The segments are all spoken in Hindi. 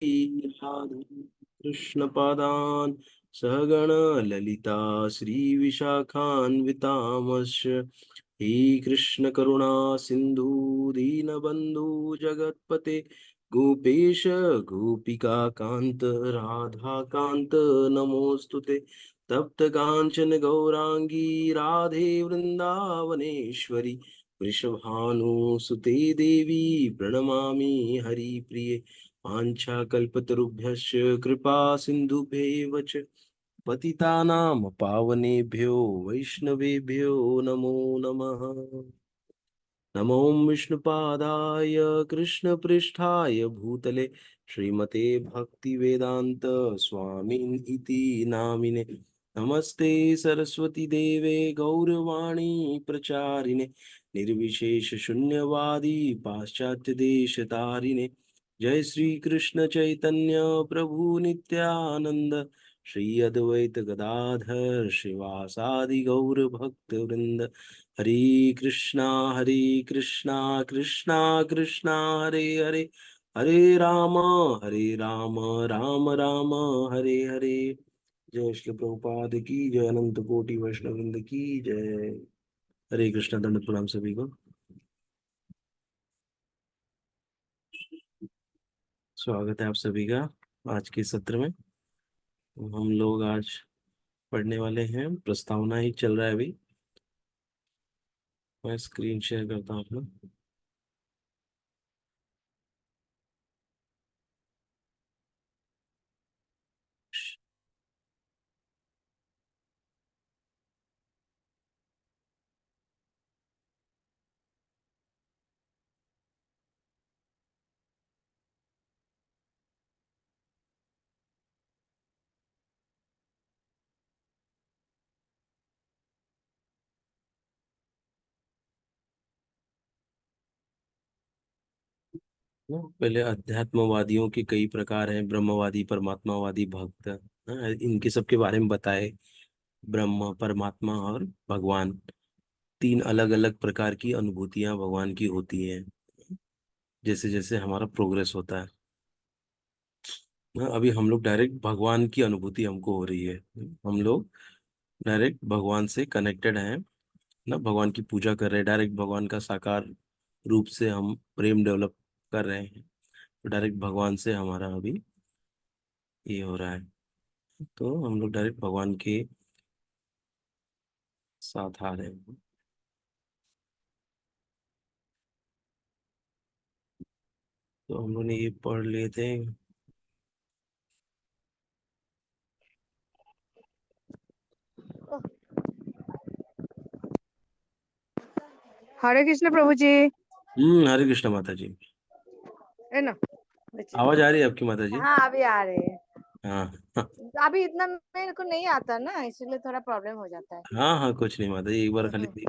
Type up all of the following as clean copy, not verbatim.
राधे कृष्ण पादान सहगण ललिता श्री विशाखान्वितामश्च हे कृष्ण करुणा सिंधु दीनबंधु जगतपते गोपेश गोपिका कांत राधा कांत नमोस्तुते तप्त कांचन गौरांगी राधे वृंदावनेश्वरी वृषभानुसुते देवी प्रणमामि हरिप्रिये वाञ्छाकल्पतरुभ्यश्च कृपा सिन्धुभ्येव च पतितानां पावनेभ्यो वैष्णवेभ्यो नमो नमः। नमो विष्णुपादाय कृष्णपृष्ठाय भूतले श्रीमते भक्तिवेदान्त स्वामिन् इति नामिने नमस्ते सरस्वती देवे गौरवाणी प्रचारिणे निर्विशेष शून्यवादी पाश्चात्य देश तारिणे जय श्री कृष्ण चैतन्य प्रभु नित्यानंद श्री अद्वैत गदाधर श्रीवासादि गौर भक्त वृंद हरे कृष्णा कृष्णा कृष्णा हरे हरे हरे राम राम राम हरे हरे। जय श्री प्रभुपाद की जय। अनंत कोटि वैष्णव वृंद की जय। हरे कृष्णा। दंड प्रणाम सभी को। स्वागत है आप सभी का आज के सत्र में। हम लोग आज पढ़ने वाले हैं, प्रस्तावना ही चल रहा है अभी। मैं स्क्रीन शेयर करता हूँ अपना। पहले अध्यात्मवादियों के कई प्रकार हैं, ब्रह्मवादी, परमात्मावादी, भक्त। इनके सबके बारे में बताए। ब्रह्म, परमात्मा और भगवान, तीन अलग अलग प्रकार की अनुभूतियां भगवान की होती हैं जैसे जैसे हमारा प्रोग्रेस होता है। अभी हम लोग डायरेक्ट भगवान की अनुभूति हमको हो रही है। हम लोग डायरेक्ट भगवान से कनेक्टेड हैं ना, भगवान की पूजा कर रहे हैं, डायरेक्ट भगवान का साकार रूप से हम प्रेम डेवलप कर रहे हैं। तो डायरेक्ट भगवान से हमारा अभी ये हो रहा है। तो हम लोग डायरेक्ट भगवान के साथ आ रहे हैं। तो हम लोग ने ये पढ़ लिए थे। हरे कृष्ण प्रभु जी। हरे कृष्ण माता जी। है ना बच्चे। आवाज आ रही है आपकी माता जी? हाँ अभी आ रहे हैं। हाँ हाँ। अभी इतना मेरे को नहीं आता ना, इसलिए थोड़ा प्रॉब्लम हो जाता है। हाँ हाँ, कुछ नहीं माता जी, एक बार खाली देख।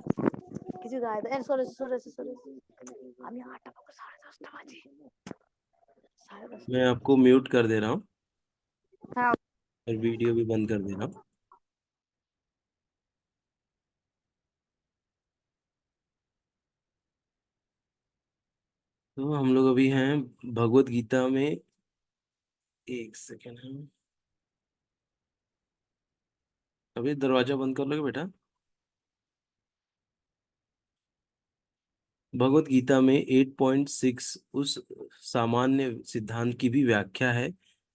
কিছু গায়ে দাও সরে সরে সরে আমি 8টা পাবো 10:30 বাজে 10:30। मैं आपको म्यूट कर दे रहा हूँ हाँ और वीडियो भी बंद कर दे रहा हूँ। तो हम लोग अभी हैं भगवत गीता में। एक सेकेंड है, अभी दरवाजा बंद कर लोगे बेटा? भगवत गीता में 8.6 उस सामान्य सिद्धांत की भी व्याख्या है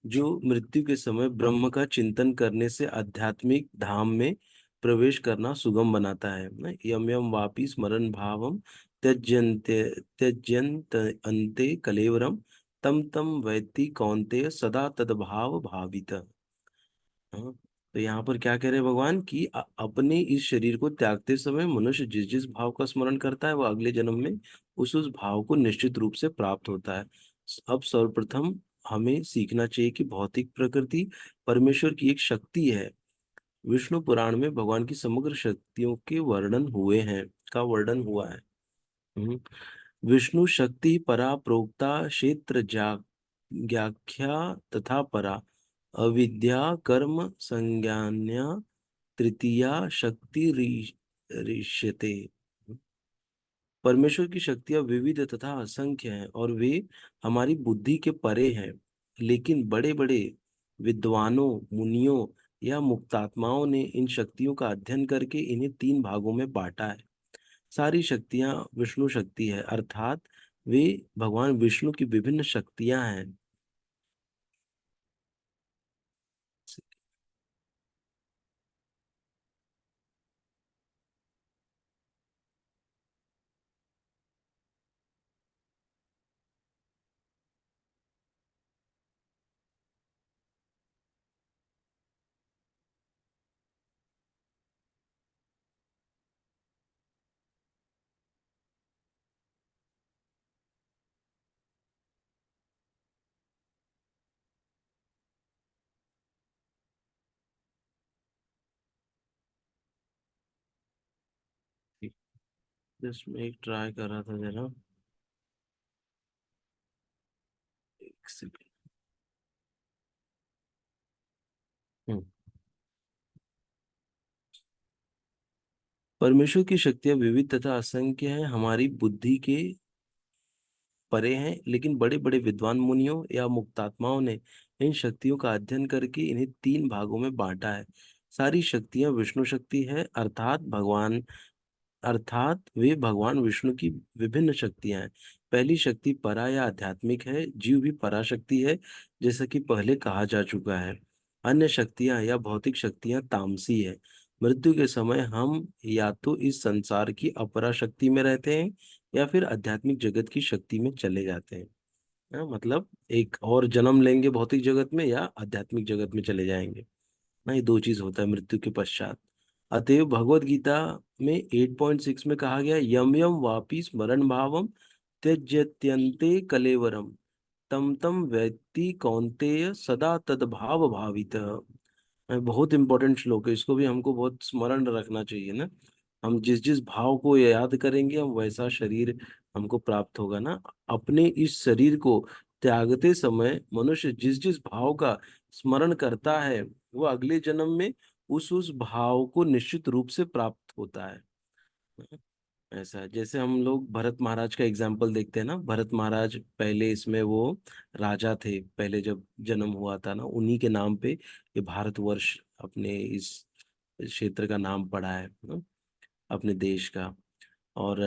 जो मृत्यु के समय ब्रह्म का चिंतन करने से आध्यात्मिक धाम में प्रवेश करना सुगम बनाता है ना। यम यम वापि स्मरण भावम त्यज्यन्ते त्यज्यन्त अन्ते कलेवरम तम तम वैत्ति कौन्तेय सदा तद्भाव भावित। हाँ, तो यहाँ पर क्या कह रहे हैं भगवान कि अपने इस शरीर को त्यागते समय मनुष्य जिस जिस भाव का स्मरण करता है, वो अगले जन्म में उस भाव को निश्चित रूप से प्राप्त होता है। अब सर्वप्रथम हमें सीखना चाहिए कि भौतिक प्रकृति परमेश्वर की एक शक्ति है। विष्णु पुराण में भगवान की समग्र शक्तियों के वर्णन हुए हैं, का वर्णन हुआ है। हम्म। विष्णु शक्ति परा प्रोक्ता क्षेत्र ज्ञाख्या तथा परा अविद्या कर्म संज्ञान्या तृतीया शक्ति ऋष्यते। परमेश्वर की शक्तियां विविध तथा असंख्य हैं और वे हमारी बुद्धि के परे हैं। लेकिन बड़े बड़े विद्वानों, मुनियों या मुक्तात्माओं ने इन शक्तियों का अध्ययन करके इन्हें तीन भागों में बांटा है। सारी शक्तियां विष्णु शक्ति है, अर्थात वे भगवान विष्णु की विभिन्न शक्तियां हैं। जस्ट मैं एक ट्राई कर रहा था जरा। एक सेकंड। हम्म। परमेश्वर की शक्तियां विविध तथा असंख्य हैं, हमारी बुद्धि के परे हैं, लेकिन बड़े बड़े विद्वान मुनियों या मुक्तात्माओं ने इन शक्तियों का अध्ययन करके इन्हें तीन भागों में बांटा है। सारी शक्तियां विष्णु शक्ति है, अर्थात वे भगवान विष्णु की विभिन्न शक्तियां हैं। पहली शक्ति परा या आध्यात्मिक है, जीव भी पराशक्ति है, जैसा कि पहले कहा जा चुका है। अन्य शक्तियां या भौतिक शक्तियां तामसी है। मृत्यु के समय हम या तो इस संसार की अपरा शक्ति में रहते हैं या फिर आध्यात्मिक जगत की शक्ति में चले जाते हैं। मतलब एक और जन्म लेंगे भौतिक जगत में या आध्यात्मिक जगत में चले जाएंगे ना, ये दो चीज होता है मृत्यु के पश्चात। अतएव भगवत गीता में 8.6 में कहा गया, यम यम वापि स्मरण भावम त्यज्यत्यन्ते कलेवरम तम तम व्यक्ति कौन्तेय सदा तद्भाव भावित। बहुत इंपॉर्टेंट श्लोक है, इसको भी हमको बहुत स्मरण रखना चाहिए ना। हम जिस जिस भाव को याद करेंगे हम वैसा शरीर हमको प्राप्त होगा ना। अपने इस शरीर को त्यागते समय मनुष्य जिस जिस भाव का स्मरण करता है वो अगले जन्म में उस भाव को निश्चित रूप से प्राप्त होता है। ऐसा है। जैसे हम लोग भरत महाराज का एग्जाम्पल देखते हैं ना, भरत महाराज पहले इसमें वो राजा थे, पहले जब जन्म हुआ था ना उन्हीं के नाम पे ये भारतवर्ष अपने इस क्षेत्र का नाम पड़ा है ना, अपने देश का। और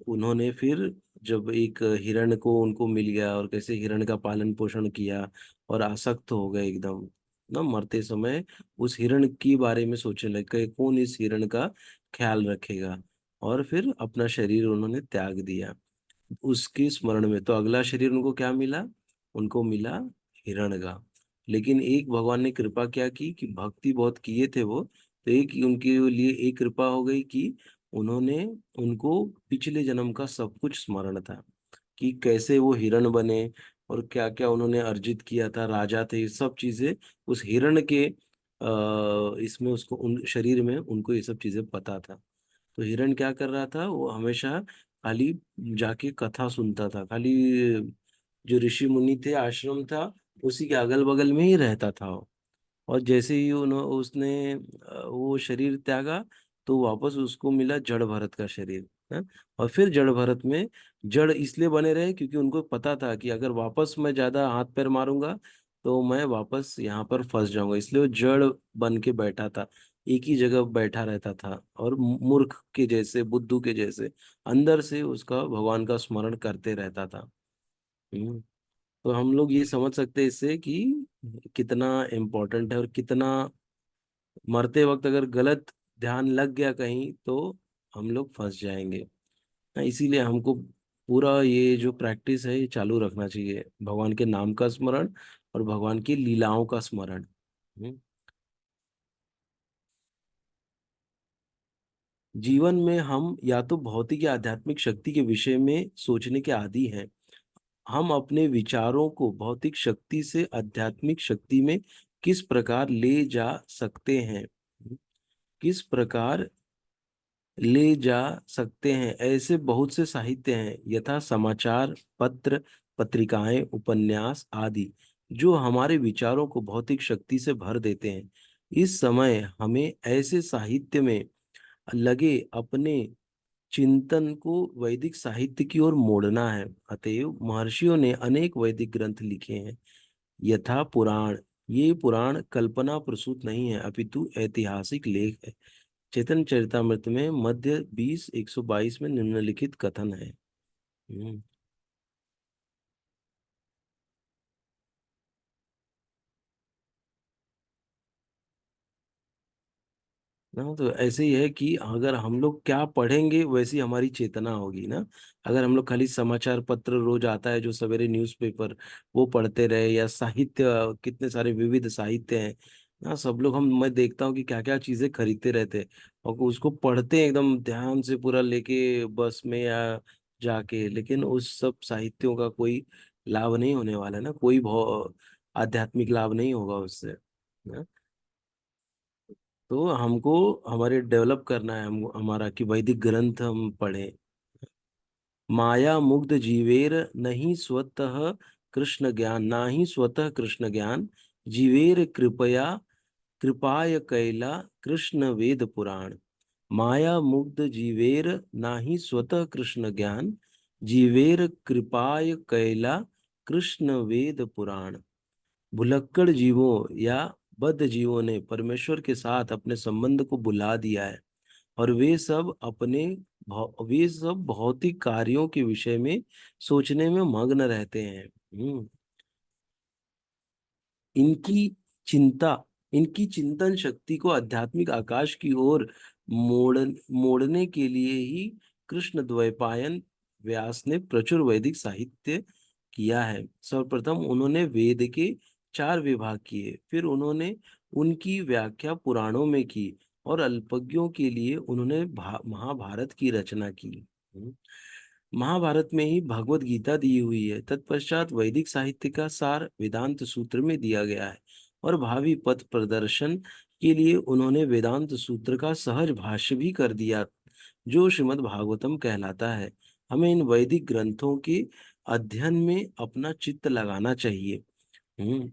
उन्होंने फिर जब एक हिरण को उनको मिल गया और कैसे हिरण का पालन पोषण किया और आसक्त हो गए एकदम ना, मरते समय उस हिरण के बारे में सोचने लगे कि कौन इस हिरण का ख्याल रखेगा, और फिर अपना शरीर उन्होंने त्याग दिया उसके स्मरण में। तो अगला शरीर उनको क्या मिला? उनको मिला हिरण का। लेकिन एक भगवान ने कृपा क्या की कि भक्ति बहुत किए थे वो, तो एक उनके लिए एक कृपा हो गई कि उन्होंने उनको पिछले जन्म का सब कुछ स्मरण था कि कैसे वो हिरण बने और क्या क्या उन्होंने अर्जित किया था, राजा थे, ये सब चीजें उस हिरण के इसमें उसको उन शरीर में उनको ये सब चीजें पता था। तो हिरण क्या कर रहा था, वो हमेशा खाली जाके कथा सुनता था, खाली जो ऋषि मुनि थे आश्रम था उसी के अगल बगल में ही रहता था वो। और जैसे ही उसने वो शरीर त्यागा तो वापस उसको मिला जड़ भरत का शरीर है। और फिर जड़ भरत में जड़ इसलिए बने रहे क्योंकि उनको पता था कि अगर वापस मैं ज्यादा हाथ पैर मारूंगा तो मैं वापस यहाँ पर फंस जाऊंगा, इसलिए वो जड़ बन के बैठा था, एक ही जगह बैठा रहता था और मूर्ख के जैसे, बुद्धू के जैसे अंदर से उसका भगवान का स्मरण करते रहता था। हम्म। तो हम लोग ये समझ सकते हैं इससे कि कितना इम्पोर्टेंट है और कितना मरते वक्त अगर गलत ध्यान लग गया कहीं तो हम लोग फंस जाएंगे। इसीलिए हमको पूरा ये जो प्रैक्टिस है ये चालू रखना चाहिए, भगवान के नाम का स्मरण और भगवान की लीलाओं का स्मरण। हम्म। जीवन में हम या तो भौतिक या आध्यात्मिक शक्ति के विषय में सोचने के आदी हैं। हम अपने विचारों को भौतिक शक्ति से आध्यात्मिक शक्ति में किस प्रकार ले जा सकते हैं, किस प्रकार ले जा सकते हैं, ऐसे बहुत से साहित्य हैं, यथा समाचार पत्र, पत्रिकाएं, उपन्यास आदि, जो हमारे विचारों को भौतिक शक्ति से भर देते हैं। इस समय हमें ऐसे साहित्य में लगे अपने चिंतन को वैदिक साहित्य की ओर मोड़ना है। अतएव महर्षियों ने अनेक वैदिक ग्रंथ लिखे हैं। यथा पुराण, ये पुराण कल्पना प्रसूत नहीं है अपितु ऐतिहासिक लेख है। चैतन्य चरितमृत में मध्य 20:122 में निम्नलिखित कथन है। हम्म। ना तो ऐसे ही है कि अगर हम लोग क्या पढ़ेंगे वैसी हमारी चेतना होगी ना। अगर हम लोग खाली समाचार पत्र रोज आता है जो सवेरे न्यूज़पेपर वो पढ़ते रहे, या साहित्य, कितने सारे विविध साहित्य हैं ना, सब लोग हम, मैं देखता हूँ कि क्या क्या चीजें खरीदते रहते हैं और उसको पढ़ते हैं एकदम ध्यान से पूरा लेके बस में या जाके, लेकिन उस सब साहित्यों का कोई लाभ नहीं होने वाला है ना, कोई आध्यात्मिक लाभ नहीं होगा उससे ना। तो हमको हमारे डेवलप करना है, हमारा कि वैदिक ग्रंथ हम पढ़ें। माया मुग्ध जीवेर नहीं स्वतः कृष्ण ज्ञान, ना ही स्वतः कृष्ण ज्ञान, जीवेर कृपया कृपाय कैला कृष्ण वेद पुराण। माया मुग्ध जीवेर नाही स्वतः कृष्ण ज्ञान, जीवेर कृपाय कैला कृष्ण वेद पुराण। भुलक्कड़ जीवों या बद्ध जीवों ने परमेश्वर के साथ अपने संबंध को भुला दिया है, और वे सब भौतिक कार्यों के विषय में सोचने में मग्न रहते हैं। इनकी चिंता इनकी चिंतन शक्ति को आध्यात्मिक आकाश की ओर मोड़ने के लिए ही कृष्ण द्वैपायन व्यास ने प्रचुर वैदिक साहित्य किया है। सर्वप्रथम उन्होंने वेद के 4 विभाग किए, फिर उन्होंने उनकी व्याख्या पुराणों में की, और अल्पज्ञों के लिए उन्होंने महाभारत की रचना की। हम्म। महाभारत में ही भगवत गीता दी हुई है। तत्पश्चात वैदिक साहित्य का सार वेदांत सूत्र में दिया गया है, और भावी पथ प्रदर्शन के लिए उन्होंने वेदांत सूत्र का सहज भाष्य भी कर दिया, जो श्रीमद् भागवतम कहलाता है। हमें इन वैदिक ग्रंथों के अध्ययन में अपना चित्त लगाना चाहिए। हम्म।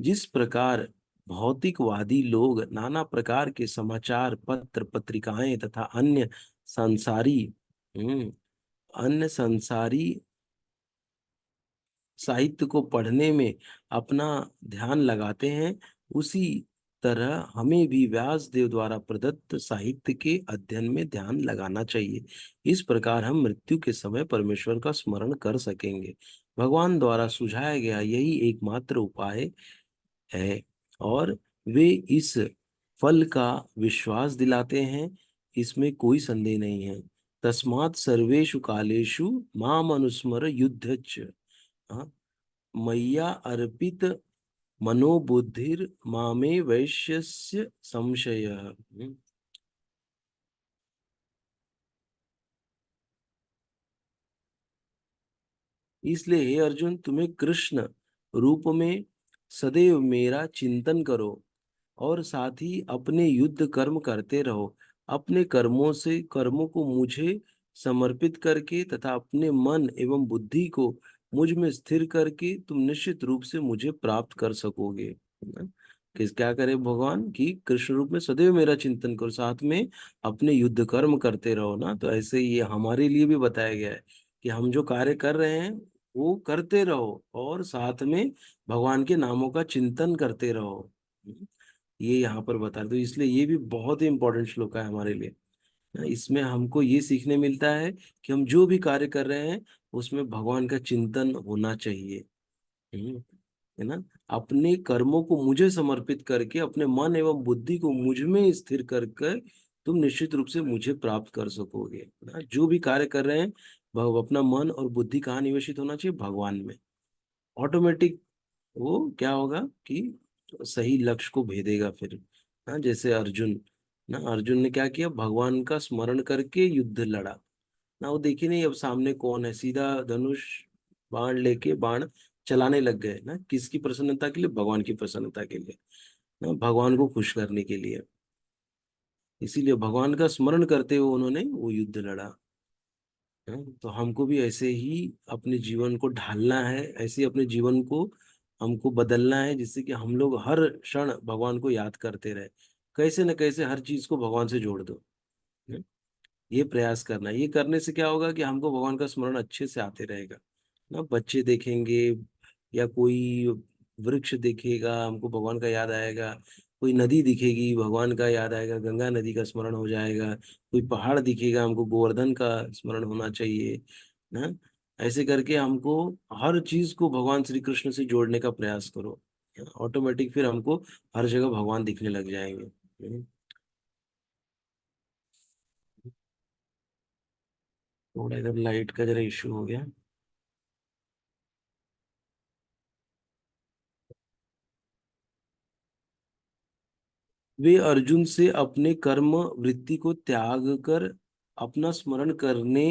जिस प्रकार भौतिकवादी लोग नाना प्रकार के समाचार पत्र पत्रिकाएं तथा संसारी हम्म अन्य संसारी साहित्य को पढ़ने में अपना ध्यान लगाते हैं, उसी तरह हमें भी व्यास देव द्वारा प्रदत्त साहित्य के अध्ययन में ध्यान लगाना चाहिए। इस प्रकार हम मृत्यु के समय परमेश्वर का स्मरण कर सकेंगे। भगवान द्वारा सुझाया गया यही एकमात्र उपाय है, और वे इस फल का विश्वास दिलाते हैं, इसमें कोई संदेह नहीं है। तस्मात् सर्वेषु कालेषु माम अनुस्मर युद्धच। हाँ, मय्या अर्पित मनोबुद्धिर मामे वैश्यस्य संशय। इसलिए हे अर्जुन, तुम्हें कृष्ण रूप में सदैव मेरा चिंतन करो, और साथ ही अपने युद्ध कर्म करते रहो। अपने कर्मों को मुझे समर्पित करके तथा अपने मन एवं बुद्धि को मुझ में स्थिर करके तुम निश्चित रूप से मुझे प्राप्त कर सकोगे। है ना? क्या करे भगवान की कृष्ण रूप में सदैव मेरा चिंतन करो, साथ में अपने युद्ध कर्म करते रहो ना। तो ऐसे ये हमारे लिए भी बताया गया है कि हम जो कार्य कर रहे हैं वो करते रहो, और साथ में भगवान के नामों का चिंतन करते रहो। ये यहाँ पर बता दो, इसलिए ये भी बहुत ही इंपॉर्टेंट श्लोक है हमारे लिए। इसमें हमको ये सीखने मिलता है कि हम जो भी कार्य कर रहे हैं उसमें भगवान का चिंतन होना चाहिए। हम्म, है ना। अपने कर्मों को मुझे समर्पित करके अपने मन एवं बुद्धि को मुझ में स्थिर करके तुम निश्चित रूप से मुझे प्राप्त कर सकोगे। है ना? जो भी कार्य कर रहे हैं अपना मन और बुद्धि कहाँ निवेशित होना चाहिए? भगवान में। ऑटोमेटिक वो क्या होगा कि सही लक्ष्य को भेदेगा फिर। हाँ, जैसे अर्जुन ना, अर्जुन ने क्या किया? भगवान का स्मरण करके युद्ध लड़ा ना। वो देखी नहीं अब सामने कौन है, सीधा धनुष बाण लेके बाण चलाने लग गए ना। किसकी प्रसन्नता के लिए? भगवान की प्रसन्नता के लिए ना, भगवान को खुश करने के लिए। इसीलिए भगवान का स्मरण करते हुए उन्होंने वो युद्ध लड़ा। तो हमको भी ऐसे ही अपने जीवन को ढालना है, ऐसे ही अपने जीवन को हमको बदलना है, जिससे कि हम लोग हर क्षण भगवान को याद करते रहे। कैसे न कैसे हर चीज को भगवान से जोड़ दो। हम्म, ये प्रयास करना है। ये करने से क्या होगा कि हमको भगवान का स्मरण अच्छे से आते रहेगा ना। बच्चे देखेंगे या कोई वृक्ष दिखेगा हमको भगवान का याद आएगा, कोई नदी दिखेगी भगवान का याद आएगा, गंगा नदी का स्मरण हो जाएगा, कोई पहाड़ दिखेगा हमको गोवर्धन का स्मरण होना चाहिए ना। ऐसे करके हमको हर चीज को भगवान श्री कृष्ण से जोड़ने का प्रयास करो, ऑटोमेटिक फिर हमको हर जगह भगवान दिखने लग जाएंगे। थोड़ा इधर लाइट का जरा इश्यू हो गया। वे अर्जुन से अपने कर्म वृत्ति को त्याग कर अपना स्मरण करने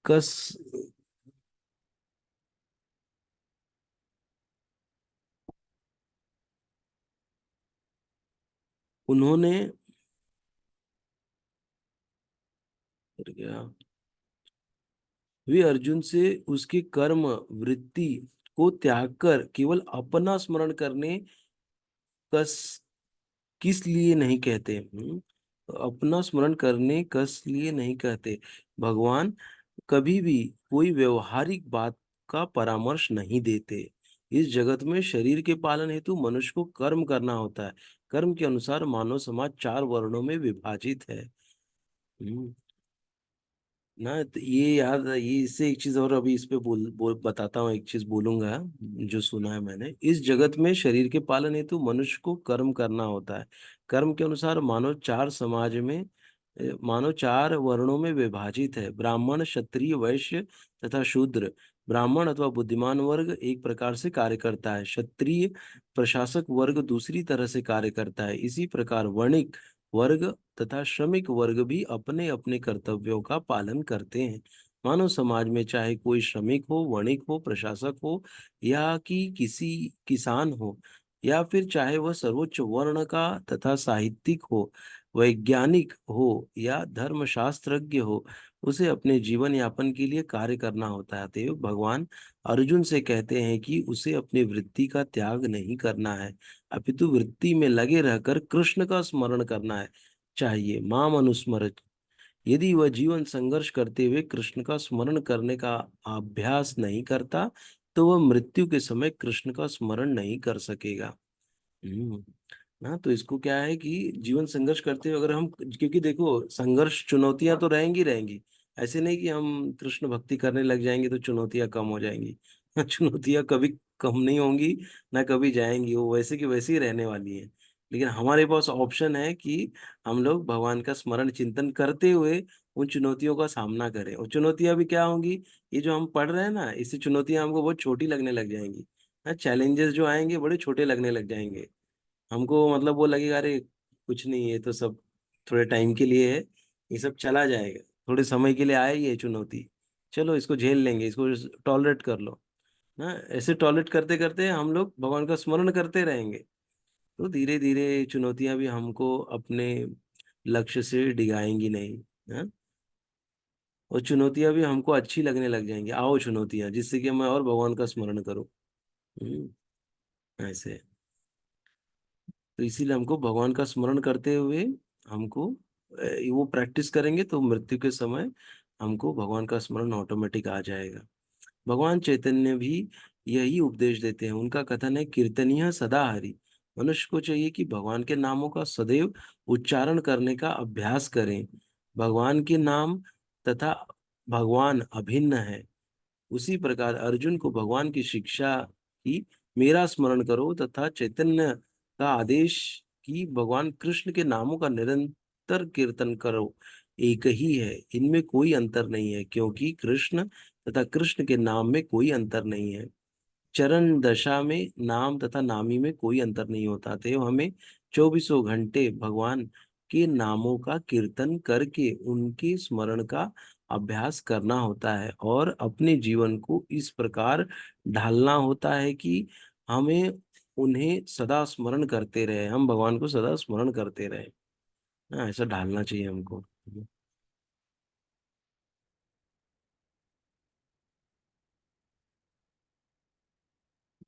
कस उन्होंने क्या, वे अर्जुन से उसके कर्म वृत्ति को त्याग कर केवल अपना स्मरण करने कस किस लिए नहीं कहते। अपना स्मरण करने कस लिए नहीं कहते। भगवान कभी भी कोई व्यवहारिक बात का परामर्श नहीं देते। इस जगत में शरीर के पालन हेतु मनुष्य को कर्म करना होता है। कर्म के अनुसार मानव समाज चार वर्णों में विभाजित है। हम्म, ना तो ये याद है, ये इससे एक चीज और अभी इस पे बताता हूँ, एक चीज बोलूंगा जो सुना है मैंने। इस जगत में शरीर के पालन हेतु मनुष्य को कर्म करना होता है। कर्म के अनुसार मानव चार वर्णों में विभाजित है, ब्राह्मण क्षत्रिय वैश्य तथा शूद्र। ब्राह्मण अथवा बुद्धिमान वर्ग एक प्रकार से कार्य करता है, क्षत्रिय प्रशासक वर्ग दूसरी तरह से कार्य करता है, इसी प्रकार वणिक वर्ग तथा श्रमिक वर्ग भी अपने अपने कर्तव्यों का पालन करते हैं। मानव समाज में चाहे कोई श्रमिक हो, वणिक हो, प्रशासक हो, या कि किसी किसान हो, या फिर चाहे वह सर्वोच्च वर्ण का तथा साहित्यिक हो, वैज्ञानिक हो या धर्मशास्त्रज्ञ हो, उसे अपने जीवन यापन के लिए कार्य करना होता है। अतएव भगवान अर्जुन से कहते हैं कि उसे अपनी वृत्ति का त्याग नहीं करना है, अपितु वृत्ति में लगे रहकर कृष्ण का स्मरण करना है चाहिए। माम अनुस्मरत, यदि वह जीवन संघर्ष करते हुए कृष्ण का स्मरण करने का अभ्यास नहीं करता, तो वह मृत्यु के समय कृष्ण का स्मरण नहीं कर सकेगा। हम्म ना, तो इसको क्या है कि जीवन संघर्ष करते हुए अगर हम, क्योंकि देखो संघर्ष चुनौतियां तो रहेंगी रहेंगी, ऐसे नहीं कि हम कृष्ण भक्ति करने लग जाएंगे तो चुनौतियां कम हो जाएंगी। चुनौतियां कभी कम नहीं होंगी, ना कभी जाएंगी, वो वैसे की वैसे ही रहने वाली है। लेकिन हमारे पास ऑप्शन है कि हम लोग भगवान का स्मरण चिंतन करते हुए उन चुनौतियों का सामना करें। और चुनौतियां भी क्या होंगी, ये जो हम पढ़ रहे हैं ना, इससे चुनौतियां हमको बहुत छोटी लगने लग जाएंगी। चैलेंजेस जो आएंगे बड़े छोटे लगने लग जाएंगे हमको, मतलब वो लगेगा अरे कुछ नहीं, ये तो सब थोड़े टाइम के लिए है, ये सब चला जाएगा, थोड़े समय के लिए आया ही है चुनौती, चलो इसको झेल लेंगे, इसको टॉलरेट कर लो ना। ऐसे टॉलरेट करते करते हम लोग भगवान का स्मरण करते रहेंगे, तो धीरे धीरे चुनौतियां भी हमको अपने लक्ष्य से डिगाएंगी नहीं। हाँ, और चुनौतियां भी हमको अच्छी लगने लग जाएंगी, आओ चुनौतियां, जिससे कि मैं और भगवान का स्मरण करूं। ऐसे, तो इसीलिए हमको भगवान का स्मरण करते हुए हमको वो प्रैक्टिस करेंगे तो मृत्यु के समय हमको भगवान का स्मरण ऑटोमेटिक आ जाएगा। भगवान चैतन्य भी यही उपदेश देते हैं, उनका कथन है कीर्तनीय सदा हरि। मनुष्य को चाहिए कि भगवान के नामों का सदैव उच्चारण करने का अभ्यास करें। भगवान के नाम तथा भगवान अभिन्न है। उसी प्रकार अर्जुन को भगवान की शिक्षा की, मेरा स्मरण करो, तथा चैतन्य का आदेश कि भगवान कृष्ण के नामों का निरंतर कीर्तन करो, एक ही है, इनमें कोई अंतर नहीं है, क्योंकि कृष्ण तथा कृष्ण के नाम में कोई अंतर नहीं है। चरण दशा में नाम तथा नामी में कोई अंतर नहीं होता, तो हमें चौबीसों घंटे भगवान के नामों का कीर्तन करके उनके स्मरण का अभ्यास करना होता है, और अपने जीवन को इस प्रकार ढालना होता है कि हमें उन्हें सदा स्मरण करते रहे, हम भगवान को सदा स्मरण करते रहे। हाँ, ऐसा ढालना चाहिए हमको।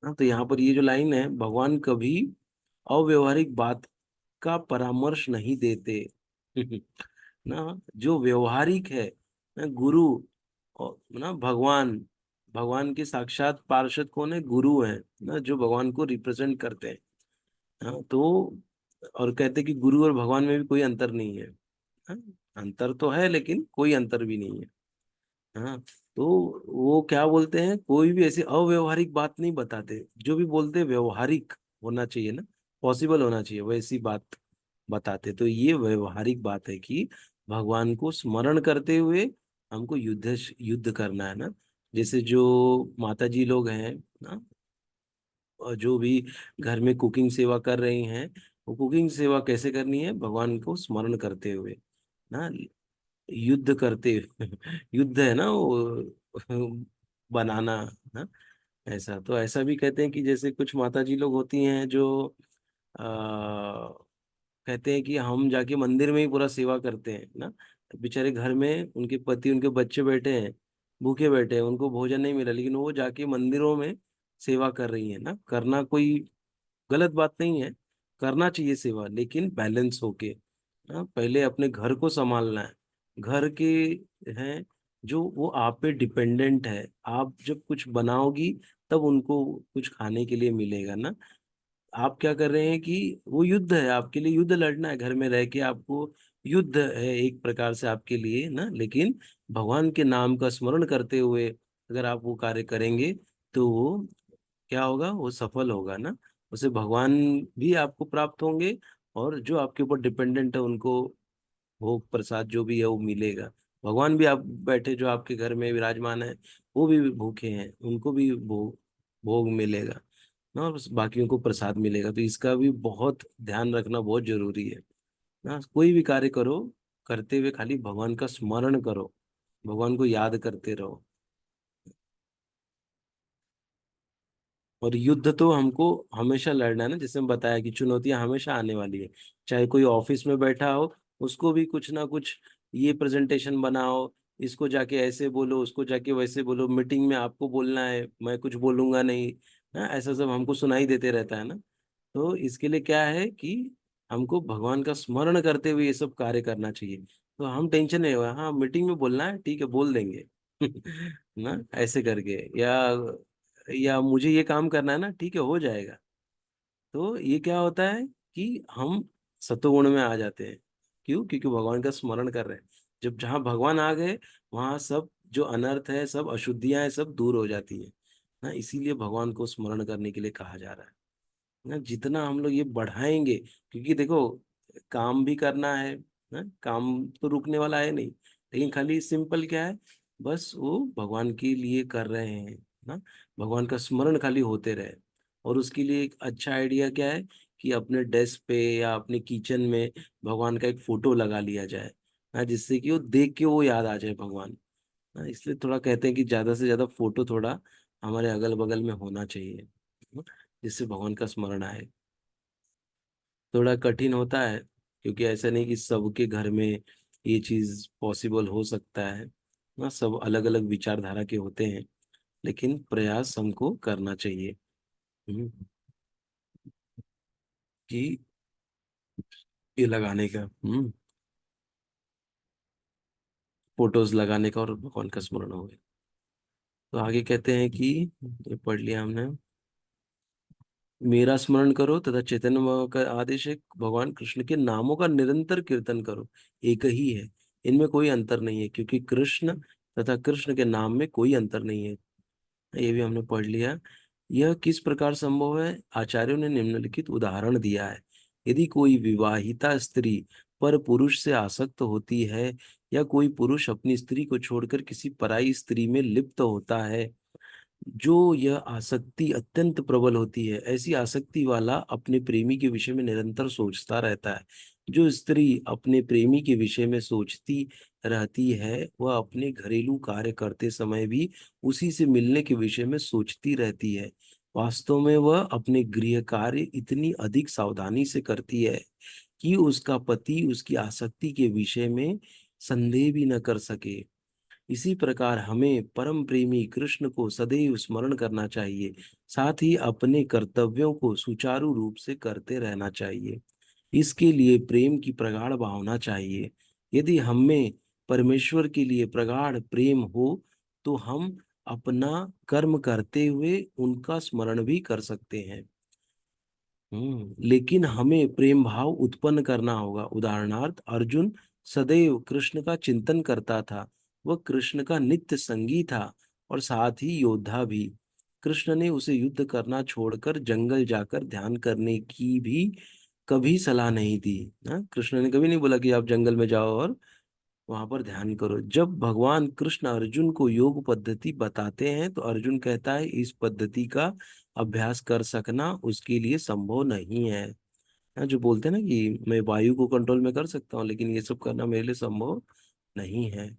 हाँ, तो यहाँ पर ये जो लाइन है, भगवान कभी अव्यवहारिक बात का परामर्श नहीं देते। ना, जो व्यवहारिक है, ना गुरु और ना भगवान, भगवान के साक्षात पार्षद कौन है? गुरु हैं ना, जो भगवान को रिप्रेजेंट करते हैं। हाँ, तो और कहते हैं कि गुरु और भगवान में भी कोई अंतर नहीं है। हाँ, अंतर तो है लेकिन कोई अंतर भी नहीं है। हाँ, तो वो क्या बोलते हैं, कोई भी ऐसी अव्यवहारिक बात नहीं बताते, जो भी बोलते हैं व्यवहारिक होना चाहिए ना, पॉसिबल होना चाहिए, वैसी बात बताते। तो ये व्यवहारिक बात है कि भगवान को स्मरण करते हुए हमको युद्ध युद्ध करना है ना। जैसे जो माता जी लोग हैं ना, और जो भी घर में कुकिंग सेवा कर रही हैं, वो कुकिंग सेवा कैसे करनी है? भगवान को स्मरण करते हुए ना, युद्ध करते युद्ध है ना वो बनाना ना। ऐसा तो ऐसा भी कहते हैं कि जैसे कुछ माता जी लोग होती हैं जो कहते हैं कि हम जाके मंदिर में ही पूरा सेवा करते हैं ना। बेचारे घर में उनके पति उनके बच्चे बैठे हैं, भूखे बैठे हैं, उनको भोजन नहीं मिला, लेकिन वो जाके मंदिरों में सेवा कर रही है ना। करना कोई गलत बात नहीं है, करना चाहिए सेवा, लेकिन बैलेंस होके। हाँ, पहले अपने घर को संभालना है। घर के हैं जो वो आप पे डिपेंडेंट है, आप जब कुछ बनाओगी तब उनको कुछ खाने के लिए मिलेगा ना। आप क्या कर रहे हैं कि वो युद्ध है, आपके लिए युद्ध लड़ना है, घर में रह के आपको युद्ध है एक प्रकार से आपके लिए ना। लेकिन भगवान के नाम का स्मरण करते हुए अगर आप वो कार्य करेंगे तो वो क्या होगा? वो सफल होगा ना। उसे भगवान भी आपको प्राप्त होंगे, और जो आपके ऊपर डिपेंडेंट है उनको भोग प्रसाद जो भी है वो मिलेगा। भगवान भी आप बैठे जो आपके घर में विराजमान है, वो भी भूखे हैं, उनको भी भोग भोग मिलेगा ना, और बाकियों को प्रसाद मिलेगा। तो इसका भी बहुत ध्यान रखना बहुत जरूरी है ना। कोई भी कार्य करो, करते हुए खाली भगवान का स्मरण करो, भगवान को याद करते रहो। और युद्ध तो हमको हमेशा लड़ना है ना, जैसे हम बताया कि चुनौतियां हमेशा आने वाली है। चाहे कोई ऑफिस में बैठा हो, उसको भी कुछ ना कुछ, ये प्रेजेंटेशन बनाओ, इसको जाके ऐसे बोलो, उसको जाके वैसे बोलो, मीटिंग में आपको बोलना है, मैं कुछ बोलूंगा नहीं ना, ऐसा सब हमको सुनाई देते रहता है ना। तो इसके लिए क्या है कि हमको भगवान का स्मरण करते हुए ये सब कार्य करना चाहिए। तो हम टेंशन नहीं हुआ, हाँ मीटिंग में बोलना है, ठीक है बोल देंगे ना, ऐसे करके, या मुझे ये काम करना है ना, ठीक है हो जाएगा। तो ये क्या होता है कि हम सतोगुण में आ जाते हैं। क्यों? क्योंकि भगवान का स्मरण कर रहे हैं। जब जहाँ भगवान आ गए, वहाँ सब जो अनर्थ है, सब अशुद्धियां हैं, सब दूर हो जाती है ना। इसीलिए भगवान को स्मरण करने के लिए कहा जा रहा है ना। जितना हम लोग ये बढ़ाएंगे, क्योंकि देखो काम भी करना है ना, काम तो रुकने वाला है नहीं, लेकिन खाली सिंपल क्या है, बस वो भगवान के लिए कर रहे हैं ना। भगवान का स्मरण खाली होते रहे। और उसके लिए एक अच्छा आइडिया क्या है कि अपने डेस्क पे या अपने किचन में भगवान का एक फोटो लगा लिया जाए ना, जिससे कि वो देख के वो याद आ जाए भगवान ना। इसलिए थोड़ा कहते हैं कि ज्यादा से ज्यादा फोटो थोड़ा हमारे अगल बगल में होना चाहिए ना, जिससे भगवान का स्मरण आए। थोड़ा कठिन होता है, क्योंकि ऐसा नहीं कि सबके घर में ये चीज पॉसिबल हो सकता है ना, सब अलग अलग विचारधारा के होते हैं, लेकिन प्रयास हमको करना चाहिए। हम्म, कि ये लगाने का, फोटोज लगाने का, और भगवान का स्मरण हो गया। तो आगे कहते हैं कि ये पढ़ लिया हमने, मेरा स्मरण करो तथा चैतन्य महाप्रभु का आदेश है भगवान कृष्ण के नामों का निरंतर कीर्तन करो, एक ही है, इनमें कोई अंतर नहीं है, क्योंकि कृष्ण तथा कृष्ण के नाम में कोई अंतर नहीं है। ये भी हमने पढ़ लिया। यह किस प्रकार संभव है? आचार्यों ने निम्नलिखित उदाहरण दिया है। यदि कोई विवाहिता स्त्री पर पुरुष से आसक्त होती है, या कोई पुरुष अपनी स्त्री को छोड़कर किसी पराई स्त्री में लिप्त होता है, जो यह आसक्ति अत्यंत प्रबल होती है, ऐसी आसक्ति वाला अपने प्रेमी के विषय में निरंतर सोचता रहता है। जो स्त्री अपने प्रेमी के विषय में सोचती रहती है, वह अपने घरेलू कार्य करते समय भी उसी से मिलने के विषय में सोचती रहती है। वास्तव में वह अपने गृह कार्य इतनी अधिक सावधानी से करती है कि उसका पति उसकी आसक्ति के विषय में संदेह भी न कर सके। इसी प्रकार हमें परम प्रेमी कृष्ण को सदैव स्मरण करना चाहिए, साथ ही अपने कर्तव्यों को सुचारू रूप से करते रहना चाहिए। इसके लिए प्रेम की प्रगाढ़ भावना चाहिए। यदि हमें परमेश्वर के लिए प्रगाढ़ प्रेम हो, तो हम अपना कर्म करते हुए उनका स्मरण भी कर सकते हैं। लेकिन हमें प्रेम भाव उत्पन्न करना होगा। उदाहरणार्थ, अर्जुन सदैव कृष्ण का चिंतन करता था। वह कृष्ण का नित्य संगी था और साथ ही योद्धा भी। कृष्ण ने उसे युद्ध करना छोड़कर जंगल जाकर ध्यान करने की भी कभी सलाह नहीं दी। कृष्ण ने कभी नहीं बोला कि आप जंगल में जाओ और वहां पर ध्यान करो। जब भगवान कृष्ण अर्जुन को योग पद्धति बताते हैं तो अर्जुन कहता है, इस पद्धति का अभ्यास कर सकना उसके लिए संभव नहीं है। जो बोलते हैं ना कि मैं वायु को कंट्रोल में कर सकता हूँ, लेकिन ये सब करना मेरे लिए संभव नहीं है।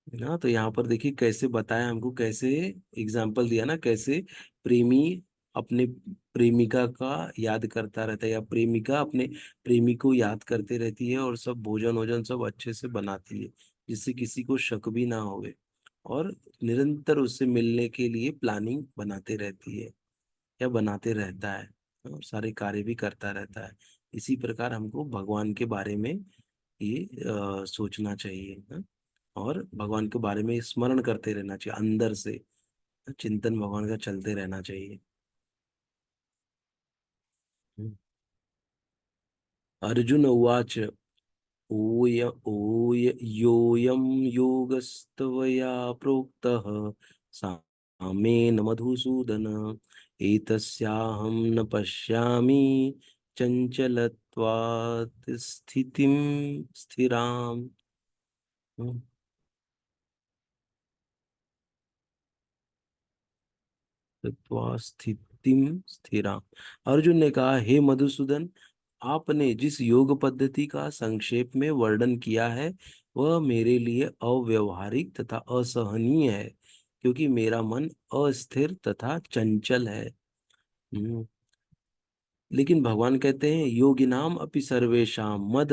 ना, तो यहाँ पर देखिए कैसे बताया हमको, कैसे एग्जाम्पल दिया ना, कैसे प्रेमी अपने प्रेमिका का याद करता रहता है, या प्रेमिका अपने प्रेमी को याद करते रहती है, और सब भोजन वोजन सब अच्छे से बनाती है, जिससे किसी को शक भी ना होवे, और निरंतर उससे मिलने के लिए प्लानिंग बनाते रहती है या बनाते रहता है, और सारे कार्य भी करता रहता है। इसी प्रकार हमको भगवान के बारे में ये सोचना चाहिए, हाँ? और भगवान के बारे में स्मरण करते रहना चाहिए अंदर से। चिंतन भगवान का चलते रहना चाहिए। हम्म। अर्जुन उवाच, योऽयं योगस्त्वया प्रोक्तः सामेन मधुसूदन, एतस्याहं न पश्यामि चञ्चलत्वात् स्थितिं स्थिराम्। कृत्वा स्थितिम स्थिरा। अर्जुन ने कहा, हे मधुसूदन, आपने जिस योग पद्धति का संक्षेप में वर्णन किया है वह मेरे लिए अव्यवहारिक तथा असहनीय है, क्योंकि मेरा मन अस्थिर तथा चंचल है। हम्म, लेकिन भगवान कहते हैं, योगिनाम अपि सर्वेषां मद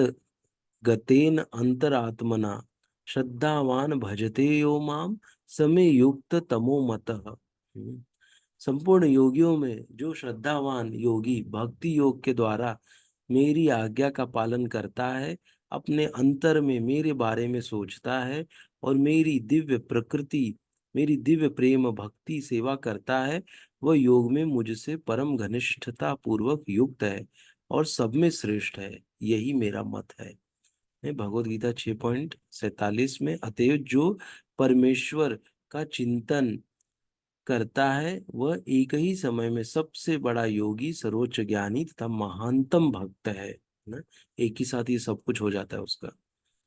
गतेन अंतरात्मना श्रद्धावान भजते यो माम समे युक्त तमो मतः। संपूर्ण योगियों में जो श्रद्धावान योगी भक्ति योग के द्वारा मेरी आज्ञा का पालन करता है, अपने अंतर में मेरे बारे में सोचता है, और मेरी दिव्य प्रकृति, मेरी दिव्य प्रेम भक्ति सेवा करता है, वह योग में मुझसे परम घनिष्ठता पूर्वक युक्त है और सब में श्रेष्ठ है। यही मेरा मत है। भगवत गीता 6.47 में, अतएव जो परमेश्वर का चिंतन करता है वह एक ही समय में सबसे बड़ा योगी, सर्वोच्च ज्ञानी तथा महानतम भक्त है ना। एक ही साथ ये सब कुछ हो जाता है उसका,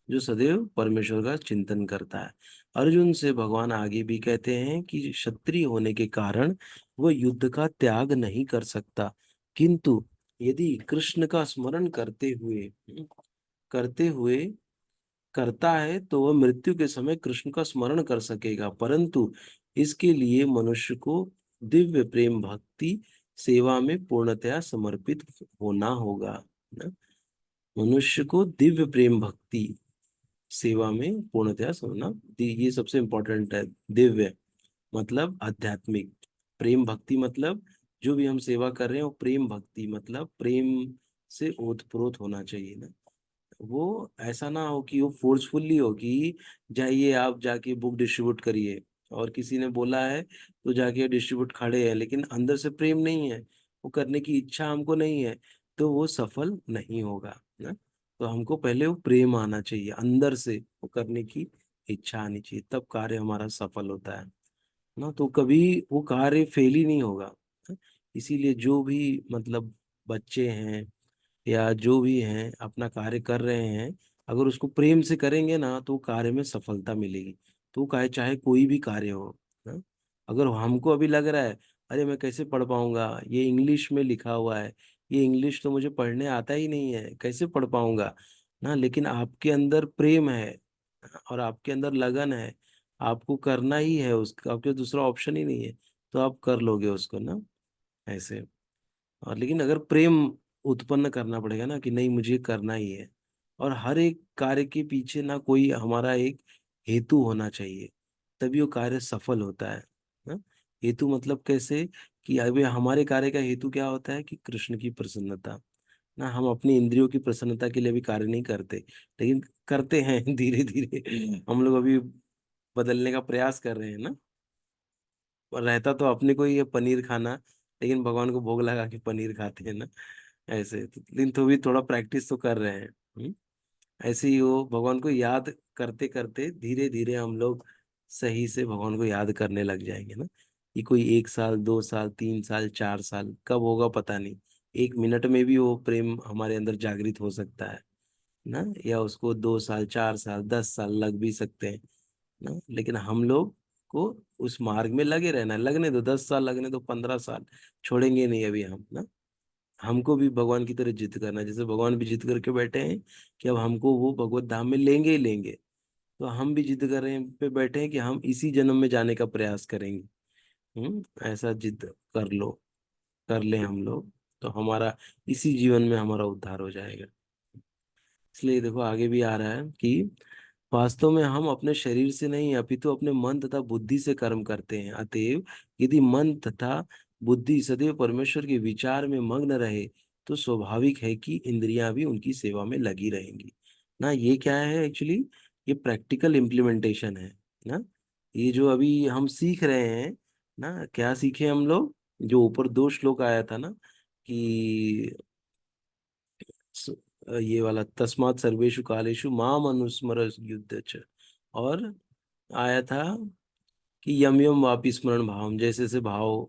जो सदैव परमेश्वर का चिंतन करता है। अर्जुन से भगवान आगे भी कहते हैं कि क्षत्रिय होने के कारण वह युद्ध का त्याग नहीं कर सकता, किंतु यदि कृष्ण का स्मरण करते हुए करता है तो वह मृत्यु के समय कृष्ण का स्मरण कर सकेगा, परंतु इसके लिए मनुष्य को दिव्य प्रेम भक्ति सेवा में पूर्णतया समर्पित होना होगा ना। मनुष्य को दिव्य प्रेम भक्ति सेवा में पूर्णतया समझना, ये सबसे इंपॉर्टेंट है। दिव्य मतलब आध्यात्मिक, प्रेम भक्ति मतलब जो भी हम सेवा कर रहे हैं, वो प्रेम भक्ति मतलब प्रेम से ओतप्रोत होना चाहिए ना। वो ऐसा ना हो कि वो फोर्सफुल्ली हो कि जाइए आप जाके बुक डिस्ट्रीब्यूट करिए, और किसी ने बोला है तो जाके डिस्ट्रीब्यूट खड़े हैं, लेकिन अंदर से प्रेम नहीं है, वो करने की इच्छा हमको नहीं है, तो वो सफल नहीं होगा ना। तो हमको पहले वो प्रेम आना चाहिए अंदर से, वो करने की इच्छा आनी चाहिए, तब कार्य हमारा सफल होता है ना। तो कभी वो कार्य फेल ही नहीं होगा ना? इसीलिए जो भी मतलब बच्चे हैं या जो भी हैं अपना कार्य कर रहे हैं, अगर उसको प्रेम से करेंगे ना तो कार्य में सफलता मिलेगी। तो चाहे कोई भी कार्य हो ना। अगर हमको अभी लग रहा है, अरे मैं कैसे पढ़ पाऊंगा, ये इंग्लिश में लिखा हुआ है, ये इंग्लिश तो मुझे पढ़ने आता ही नहीं है, कैसे पढ़ पाऊंगा ना, लेकिन आपके अंदर प्रेम है और आपके अंदर लगन है, आपको करना ही है उसका, आपके दूसरा ऑप्शन ही नहीं है, तो आप कर लोगे उसको ना, ऐसे। और लेकिन अगर प्रेम उत्पन्न करना पड़ेगा ना कि नहीं मुझे करना ही है, और हर एक कार्य के पीछे ना कोई हमारा एक हेतु होना चाहिए, तभी वो कार्य सफल होता है ना। हेतु मतलब कैसे, कि अभी हमारे कार्य का हेतु क्या होता है कि कृष्ण की प्रसन्नता ना। हम अपनी इंद्रियों की प्रसन्नता के लिए भी कार्य नहीं करते, लेकिन करते हैं धीरे धीरे हम लोग अभी बदलने का प्रयास कर रहे हैं ना। रहता तो अपने को ही है पनीर खाना, लेकिन भगवान को भोग लगा के पनीर खाते हैं ना, ऐसे तो, लेकिन तो भी थोड़ा प्रैक्टिस तो कर रहे हैं। ऐसे ही वो भगवान को याद करते करते धीरे धीरे हम लोग सही से भगवान को याद करने लग जाएंगे ना। कि कोई 1 साल, 2 साल, 3 साल, 4 साल कब होगा पता नहीं। 1 मिनट में भी वो प्रेम हमारे अंदर जागृत हो सकता है ना, या उसको 2 साल, 4 साल, 10 साल लग भी सकते हैं ना। लेकिन हम लोग को उस मार्ग में लगे रहना है। लगने दो 10 साल, लगने दो 15 साल, छोड़ेंगे नहीं अभी हम ना। हमको भी भगवान की तरह जिद करना है, जैसे भगवान भी जिद करके बैठे हैं कि अब हमको वो भगवत धाम में लेंगे ही लेंगे। तो हम भी जिद कर रहे हैं पे बैठे हैं कि हम इसी जन्म में जाने का प्रयास करेंगे। ऐसा जिद कर लो, कर ले हम लोग, तो हमारा इसी जीवन में हमारा उद्धार हो जाएगा। इसलिए देखो आगे भी आ रहा है कि वास्तव में हम अपने शरीर से नहीं अपितु अपने मन तथा बुद्धि से कर्म करते हैं। अतएव यदि मन तथा बुद्धि सदैव परमेश्वर के विचार में मग्न रहे तो स्वाभाविक है कि इंद्रियां भी उनकी सेवा में लगी रहेंगी ना। ये क्या है एक्चुअली, ये प्रैक्टिकल इम्प्लीमेंटेशन है ना। ये जो अभी हम सीख रहे हैं ना, क्या सीखे हम लोग, जो ऊपर 2 श्लोक आया था ना कि स- ये वाला तस्मात् सर्वेषु कालेषु माम अनुस्मर युद्ध च, और आया था कि यम यम वापि स्मरण भाव, जैसे जैसे भाव,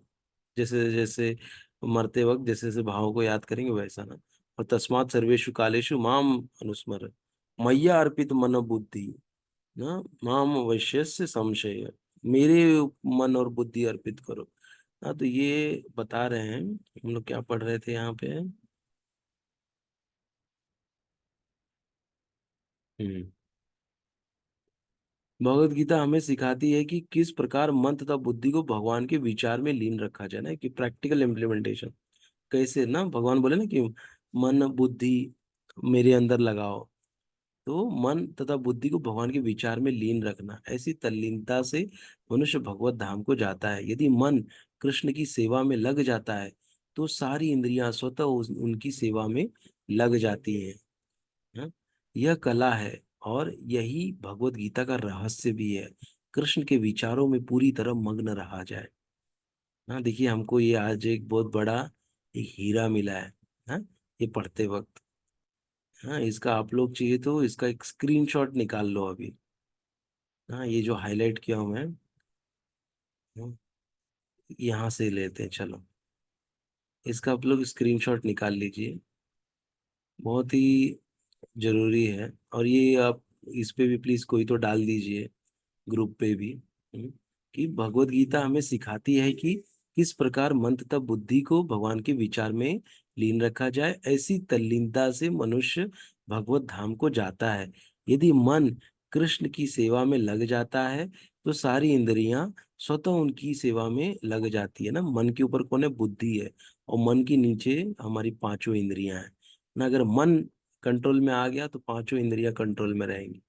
जैसे जैसे मरते वक्त जैसे जैसे भाव को याद करेंगे वैसा ना। और तस्मात् सर्वेषु कालेषु माम अनुस्मर मय्या अर्पित मन बुद्धि ना माम वैश्यस्य संशय, मेरे मन और बुद्धि अर्पित करो। हाँ तो ये बता रहे हैं, हम लोग क्या पढ़ रहे थे यहाँ पे। हम्म भगवत गीता हमें सिखाती है कि किस प्रकार मन तथा बुद्धि को भगवान के विचार में लीन रखा जाए ना, कि प्रैक्टिकल इम्प्लीमेंटेशन कैसे ना। भगवान बोले ना कि मन बुद्धि मेरे अंदर लगाओ, तो मन तथा बुद्धि को भगवान के विचार में लीन रखना, ऐसी तल्लीनता से मनुष्य भगवत धाम को जाता है। यदि मन कृष्ण की सेवा में लग जाता है तो सारी इंद्रियां स्वतः उनकी सेवा में लग जाती हैं। हाँ? यह कला है और यही भगवत गीता का रहस्य भी है। कृष्ण के विचारों में पूरी तरह मग्न रहा जाए। हाँ देखिए, हमको ये आज एक बहुत बड़ा एक हीरा मिला है। हाँ, ये पढ़ते वक्त। हाँ, इसका आप लोग चाहिए तो इसका एक स्क्रीनशॉट निकाल लो अभी। हाँ, ये जो हाईलाइट किया हूं मैं, हाँ, यहाँ से लेते हैं चलो। इसका आप लोग स्क्रीनशॉट निकाल लीजिए, बहुत ही जरूरी है। और ये आप इस पे भी प्लीज कोई तो डाल दीजिए, ग्रुप पे भी। कि भगवत गीता हमें सिखाती है कि किस प्रकार मन तथा बुद्धि को भगवान के विचार में लीन रखा जाए। ऐसी तल्लीनता से मनुष्य भगवत धाम को जाता है। यदि मन कृष्ण की सेवा में लग जाता है तो सारी इंद्रियां स्वतः उनकी सेवा में लग जाती है ना। मन के ऊपर कौन है, बुद्धि है, और मन के नीचे हमारी पांचों इंद्रियां हैं ना। अगर मन कंट्रोल में आ गया तो पांचों इंद्रियां कंट्रोल में रहेंगी।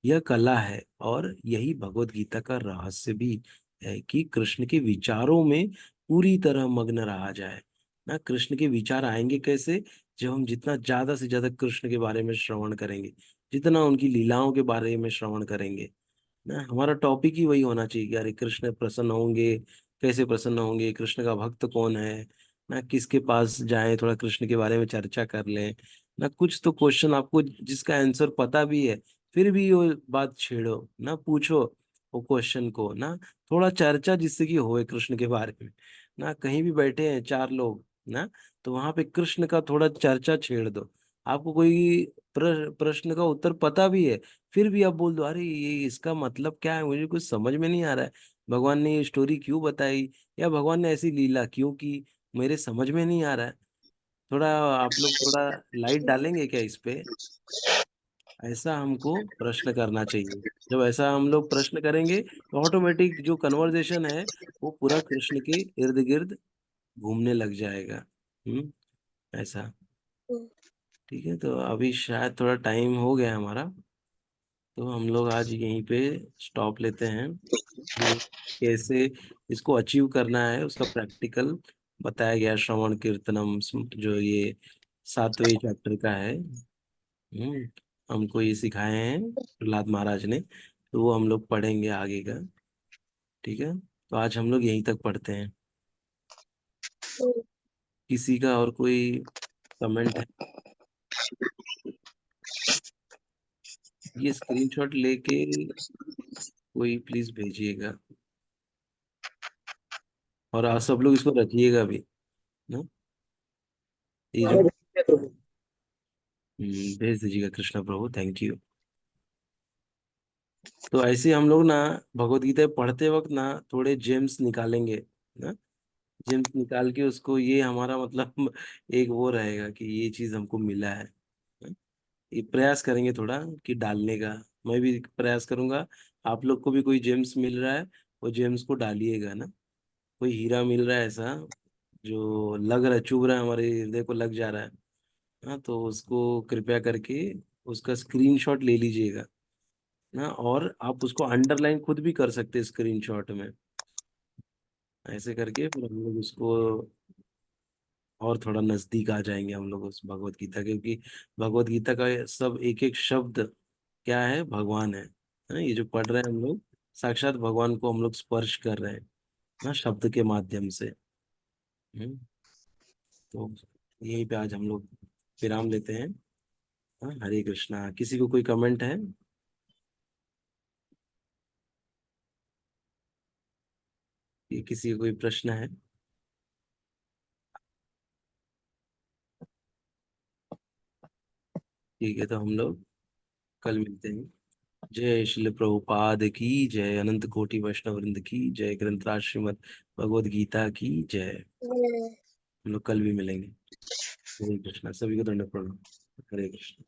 यह कला है और यही भगवत गीता का रहस्य भी है कि कृष्ण के विचारों में पूरी तरह मग्न रहा जाए ना। कृष्ण के विचार आएंगे कैसे, जब हम जितना ज्यादा से ज्यादा कृष्ण के बारे में श्रवण करेंगे, जितना उनकी लीलाओं के बारे में श्रवण करेंगे ना। हमारा टॉपिक ही वही होना चाहिए कि अरे कृष्ण प्रसन्न होंगे, कैसे प्रसन्न होंगे, कृष्ण का भक्त कौन है ना, किसके पास जाएं, थोड़ा कृष्ण के बारे में चर्चा कर लें ना। कुछ तो क्वेश्चन आपको जिसका आंसर पता भी है, फिर भी वो बात छेड़ो ना, पूछो वो क्वेश्चन को ना। थोड़ा चर्चा जिससे कि होए कृष्ण के बारे में ना। कहीं भी बैठे हैं 4 लोग ना, तो वहां पे कृष्ण का थोड़ा चर्चा छेड़ दो। आपको कोई प्रश्न का उत्तर पता भी है, फिर भी आप बोल दो अरे ये इसका मतलब क्या है, मुझे कुछ समझ में नहीं आ रहा है, भगवान ने ये स्टोरी क्यों बताई, या भगवान ने ऐसी लीला क्यों की, मेरे समझ में नहीं आ रहा है। थोड़ा आप लोग थोड़ा लाइट डालेंगे क्या इस पे। ऐसा हमको प्रश्न करना चाहिए। जब ऐसा हम लोग प्रश्न करेंगे तो ऑटोमेटिक जो कन्वर्सेशन है वो पूरा कृष्ण के इर्द गिर्द घूमने लग जाएगा। ऐसा। ठीक है, तो अभी शायद थोड़ा टाइम हो गया हमारा, तो हम लोग आज यहीं पे स्टॉप लेते हैं। ये कैसे इसको अचीव करना है उसका प्रैक्टिकल बताया गया, श्रवण कीर्तनम जो ये 7वें चैप्टर का है। हम्म हमको ये सिखाए हैं प्रहलाद महाराज ने, तो वो हम लोग पढ़ेंगे आगे का। ठीक है, तो आज हम लोग यहीं तक पढ़ते हैं। किसी का और कोई कमेंट है? ये स्क्रीनशॉट लेके कोई प्लीज भेजिएगा, और आप सब लोग इसको रखिएगा भी ना। ये जो भेज दीजिएगा कृष्णा प्रभु, थैंक यू। तो ऐसे हम लोग ना भगवत गीता पढ़ते वक्त ना थोड़े जेम्स निकालेंगे ना। जेम्स निकाल के उसको, ये हमारा मतलब एक वो रहेगा कि ये चीज हमको मिला है। ये प्रयास करेंगे थोड़ा कि डालने का। मैं भी प्रयास करूंगा। आप लोग को भी कोई जेम्स मिल रहा है, वो जेम्स को डालिएगा ना। कोई हीरा मिल रहा है ऐसा जो लग रहा है, चुभ रहा है, हमारे हृदय को लग जा रहा है। हाँ, तो उसको कृपया करके उसका स्क्रीनशॉट ले लीजिएगा ना, और आप उसको अंडरलाइन खुद भी कर सकते हैं स्क्रीनशॉट में। ऐसे करके फिर हम लोग उसको और थोड़ा नजदीक आ जाएंगे हम लोग उस भगवत गीता के, क्योंकि भगवत गीता का ये सब एक एक शब्द क्या है, भगवान है ना। ये जो पढ़ रहे हैं हम लोग, साक्षात भगवान को हम लोग स्पर्श कर रहे हैं ना, शब्द के माध्यम से। हम्म, तो यहीं पे आज हम लोग विराम लेते हैं। हाँ, हरे कृष्णा। किसी को कोई कमेंट है? कि किसी को कोई प्रश्न है? ठीक है, तो हम लोग कल मिलते हैं। जय श्री प्रभुपाद की जय, अनंत कोटि वैष्णव वृंद की जय, ग्रंथराज श्रीमद् भगवद गीता की जय। हम लोग कल भी मिलेंगे। हरे कृष्णा, सभी को दंड प्रणाम। हरे कृष्ण।